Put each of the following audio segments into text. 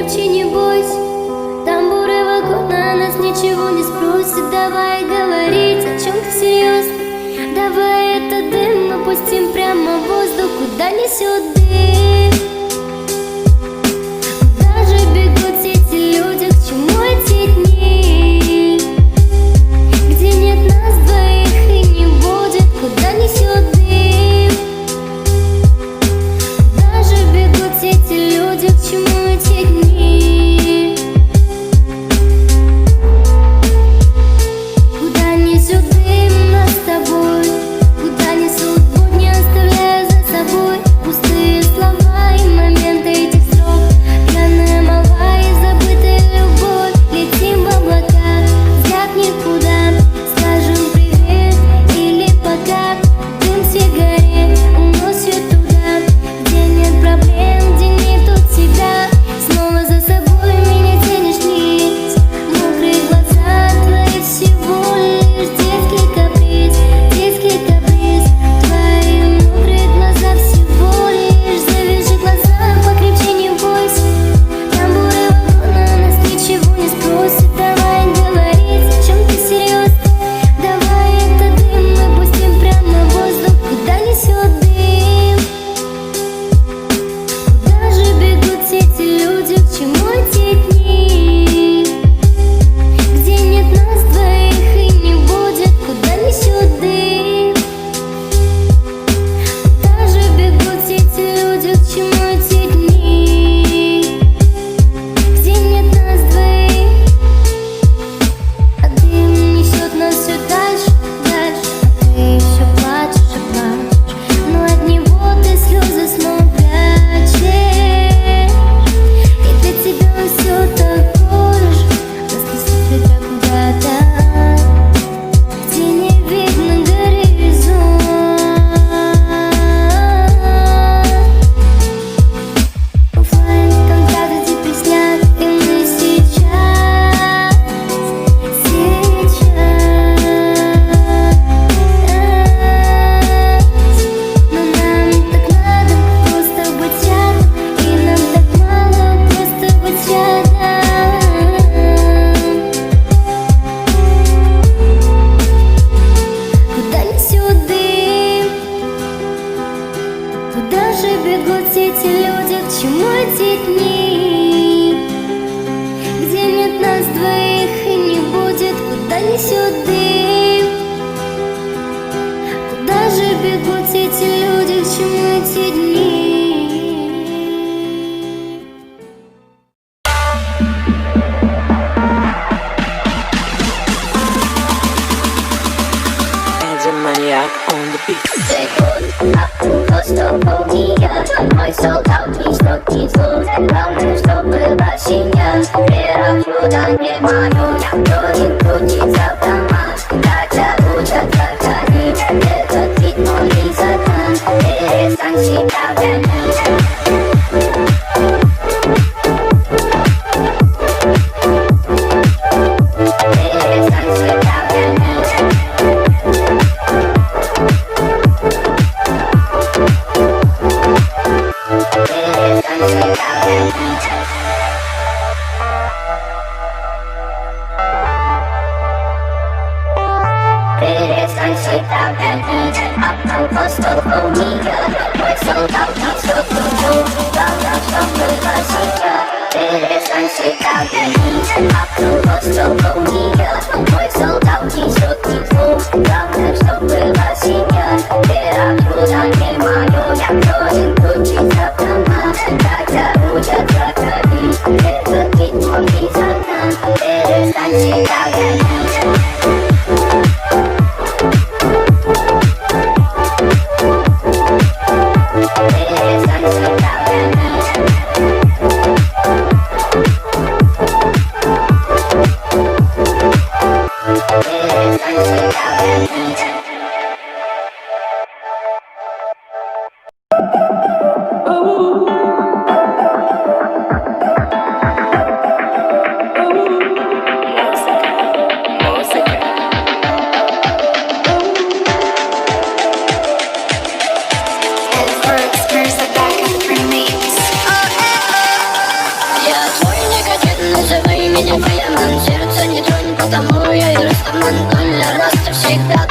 покрепче, не бойся. Тамбуры вагона нас ничего не спросят. Давай говорить о чем-то серьезно. Давай этот дым мы пустим прямо в воздух, куда несет дым. Куда же бегут эти люди, к чему эти дни, где нет нас двоих и не будет, куда несет дым. Куда же бегут эти люди, к чему эти дни, куда несет дым нас с тобой, куда несут будни, оставляя за собой пустые слова и моменты этих строк. Пьяная молва и забытая любовь. Летим в облака, взгляд никуда. Скажем привет или пока. Дым сигарет уносит туда, где нет проблем, где нету тебя. Снова за собой меня тянешь вниз. Мокрые глаза твои всего лишь детский каприз, детский каприз. Твои мокрые глаза всего лишь. Завяжи глаза, покрепче, не бойся. Тамбуры вагона нас ничего не спросят. Давай говорить о чем-то серьезно. Давай этот дым мы пустим прямо в воздух, куда несет дым. Куда же бегут эти люди, к чему эти дни, где нет нас двоих и не будет, куда несет дым. Куда же бегут эти люди, к чему эти дни, где нет нас двоих. А дым несет нас все дальше, дальше. А ты еще плачешь и плачешь, но от него ты слезы снова прячешь. И для тебя он все такое же. Нас несет ветер куда-то, где не видно горизонт. Оффлайн контакты теперь снят, и мы сейчас, но нам так надо просто быть рядом, и нам так мало просто быть рядом. Куда несет дым? Куда же бегут эти люди, к чему эти дни, где нет нас двоих и не будет, куда несет дым. Куда же бегут эти люди, к чему эти дни. Maniac on the beat. Мой солдатский строгий звук, главное, чтобы прощения. Вера чудо не мою, я вроде крутится автомат. Хотя учат заходить, этот вид мой закон. Перестань себя гонять. Перестань себя гонять, а просто умия. Мой солдатский строгий звук, главное, чтобы прощения. Перестань себя гонять, а просто умия. Мой солдатский строгий звук, главное, чтобы прощения. Вера чудо не мою, я вроде крутится автомат. Хотя учат заходить, этот вид мой закон. Перестань себя гонять.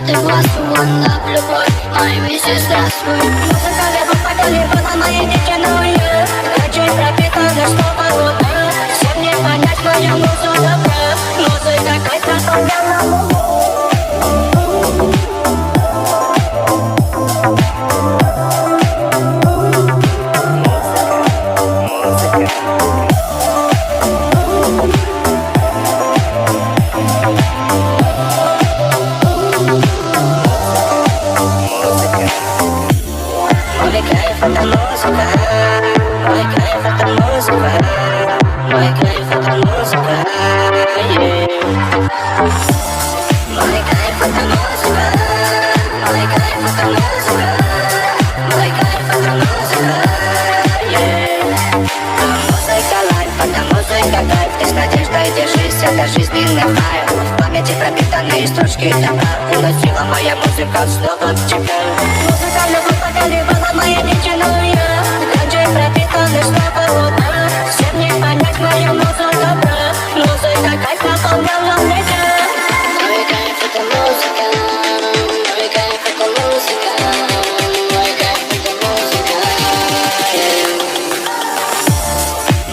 ты глазу, она в любовь, мои вещи здравствуй. Музыка либо пока, либо на моей нетяную. Ночей пропитана, что погода. Всем не понять мою музу добра. Музыка кайфа, помню. Мой кайф это музыка, мой кайф это музыка, мой кайф это музыка, yeah. Мой кайф это музыка, мой кайф это музыка, мой кайф это музыка, yeah. Музыка лайф, это музыка кайф, ты с надеждой держись, это жизненный хайп. В памяти пропитанные строчки добра, уносила моя музыка снова в тебя. Музыка любовь покоривала моя нечаянная. Ночи пропитаны снова луна. Всем не понять мою музу добра. Музыка кайф наполняла меня. Мой кайф это музыка, мой кайф это музыка, мой кайф это музыка, yeah.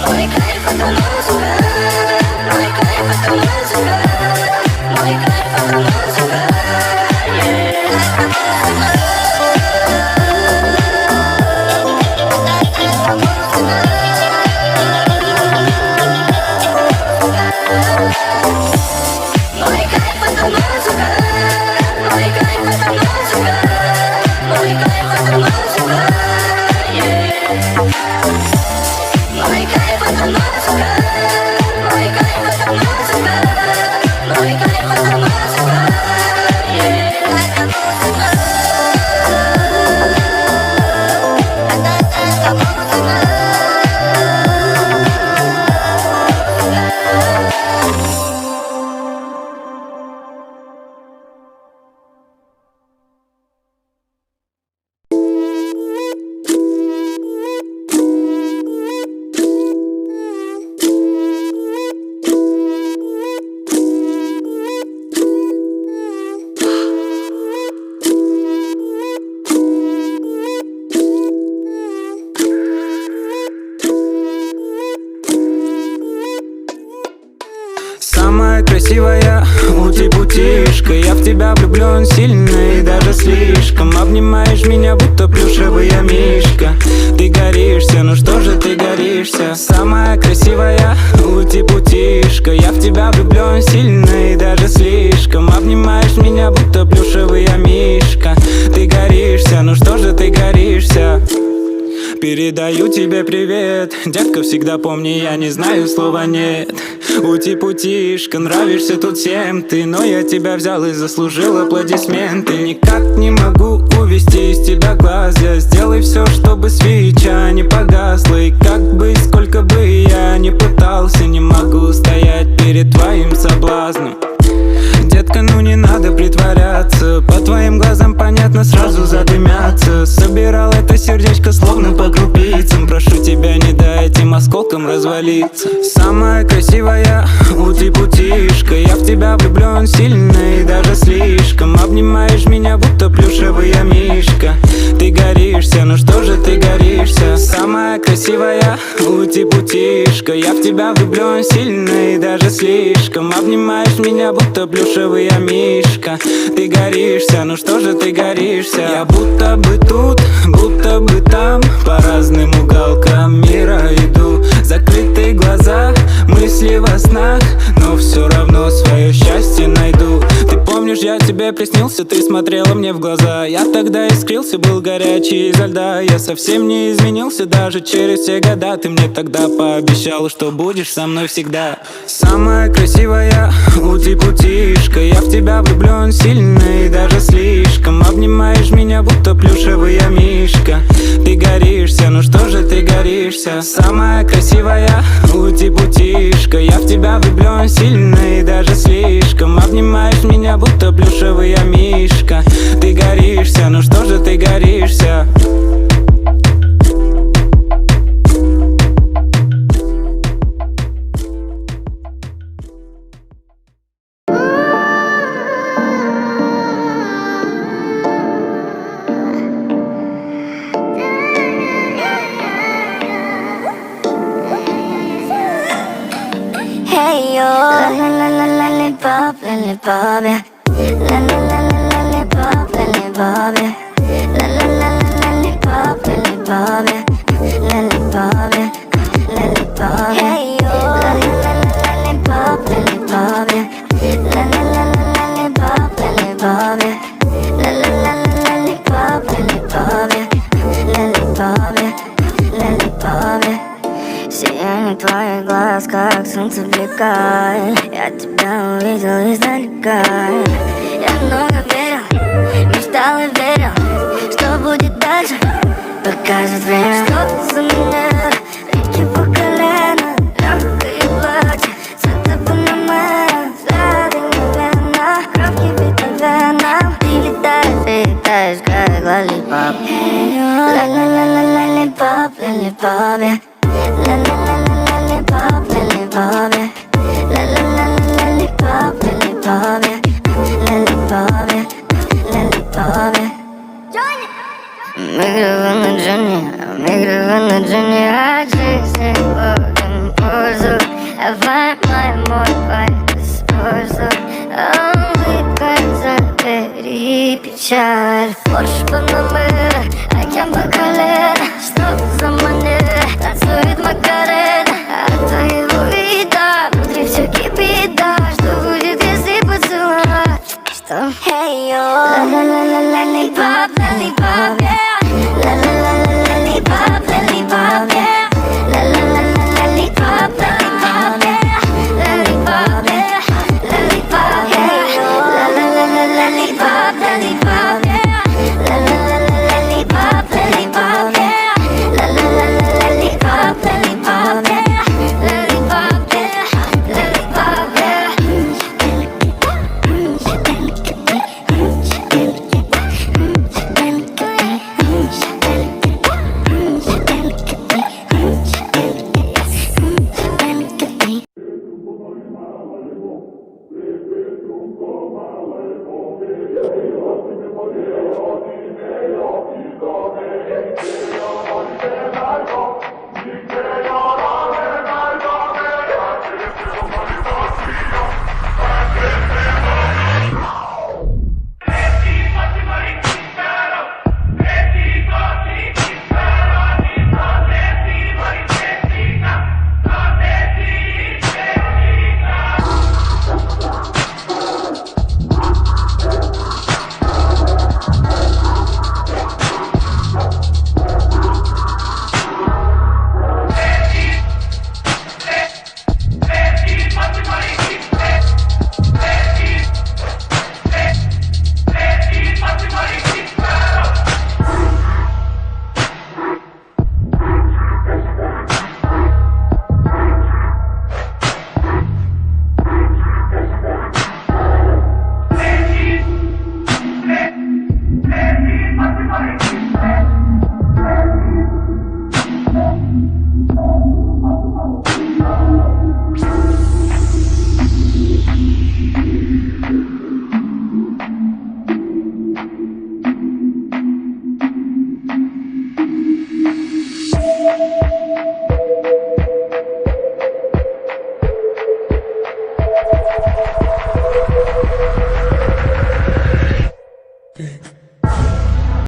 Мой кайф это музыка, мой кайф это музыка, мой кайф это музыка, yeah. Мой кайф это музыка, мой кайф это музыка, мой кайф это музыка, yeah. Мой кайф это музыка, мой кайф это музыка, мой кайф это музыка, yeah. Это музыка. Самая красивая ути-путишка, я в тебя влюблен сильно и даже слишком. Обнимаешь меня, будто плюшевый мишка. Ты горишься, ну что же ты горишься? Самая красивая ути-путишка, я в тебя влюблен сильно и даже слишком. Обнимаешь меня, будто плюшевый мишка. Ты горишься, ну что же ты горишься? Передаю тебе привет, детка, всегда помни, я не знаю слова нет. Ути-путишка, нравишься тут всем ты, но я тебя взял и заслужил аплодисменты. Никак не могу увести из тебя глаз, я сделай все, чтобы свеча не погасла. И как бы, сколько бы я ни пытался, не могу стоять перед твоим соблазном. Детка, ну не надо притворяться, по твоим глазам понятно, сразу задымятся. Собирал это сердечко словно по крупицам, прошу тебя, не дай этим осколкам развалиться. Самая красивая ути-путишка, я в тебя влюблен сильно и даже слишком. Обнимаешь меня, будто плюшевый мишка. Ты горишься, ну что же ты горишься? Самая красивая ути-путишка, я в тебя влюблен сильно и даже слишком. Обнимаешь меня, будто плюшевый мишка. Ты горишься, ну что же ты горишься? Я будто бы тут, будто бы там, по разным уголкам мира иду. Закрытые глаза, мысли во снах, но все равно свое счастье найду. Ты помнишь, я тебе приснился, ты смотрела мне в глаза. Я тогда искрился, был горячий изо льда. Я совсем не изменился даже через все года. Ты мне тогда пообещала, что будешь со мной всегда. Самая красивая ути-путишка, я в тебя влюблен сильно и даже слишком. Обнимаешь меня, будто плюшевый мишка. Ты горишься, ну что же ты горишься? Самая красивая ути-путишка, я в тебя влюблен сильно и даже слишком. Обнимаешь меня, будто плюшевый мишка. Ты горишься, ну что же ты горишься? lollipop, yeah. La la la la lollipop, lollipop, yeah. La la la la lollipop, lollipop, yeah. Lollipop, yeah. Lollipop, yeah. Hey yo, la la la la lollipop, lollipop, yeah. La la la la lollipop, lollipop, yeah. La la la la lollipop, lollipop, yeah. Lollipop, yeah. Lollipop, yeah. Сияние твоих глаз, как солнце влекает. Я тебя увидел издалека. Я много верил, мечтал и верил, что будет дальше, покажет время. Что ты за меня, реки по колено, легкое платье, цвета Панамера, взгляды мгновенно, кровь кипит по венам. Ты летаешь, как лоллипоп. Ла-ла-ла-ла-лоллипоп, лоллипоп, yeah. La la la la lollipop, lollipop, yeah. La la la la lollipop, lollipop, yeah. Lollipop, yeah. Lollipop, yeah. Мы играем на Джонни, а жизнь Богом пользу. Давай, мой байк, используй. Улыбкой забери печаль. Больше Панамера, океан по колено. Что за манера, танцует Макарена. От твоего вида внутри все кипит, да. Что будет, если поцеловать? Что? Hey, yo. La-la-la-la-lollipop, lollipop, yeah. La-la-la-la-lollipop, lollipop, yeah. La-la-la-la-lollipop, lollipop, yeah. Lollipop, yeah. Lollipop, yeah. La-la-la-la-lollipop, lollipop, yeah. La-la-la-la-lollipop, lollipop, yeah. La-la-la-la-lollipop, lollipop, yeah. Lollipop, yeah. Lollipop, yeah.